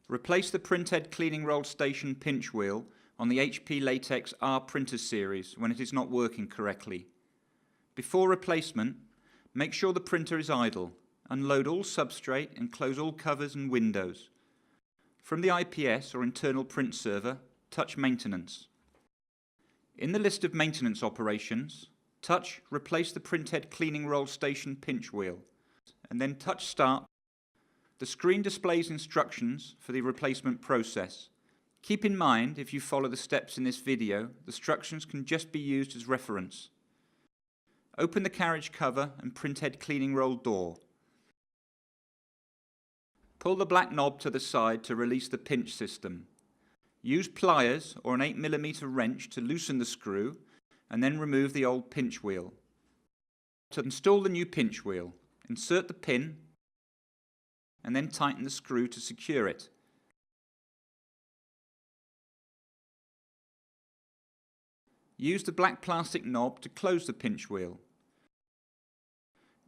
Replace the Printhead cleaning roll station pinch wheel on the HP Latex R printer series when it is not working correctly. Before replacement, make sure the printer is idle. Unload all substrate and close all covers and windows. From the IPS or internal print server, touch Maintenance. In the list of maintenance operations, touch Replace the Printhead cleaning roll station pinch wheel, and then touch Start. The screen displays instructions for the replacement process. Keep in mind, if you follow the steps in this video, the instructions can just be used as reference. Open the carriage cover and Printhead cleaning roll door. Pull the black knob to the side to release the pinch system. Use pliers or an 8mm wrench to loosen the screw and then remove the old pinch wheel. To install the new pinch wheel, insert the pin and then tighten the screw to secure it. Use the black plastic knob to close the pinch wheel.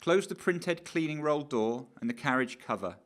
Close the Printhead cleaning roll door and the carriage cover.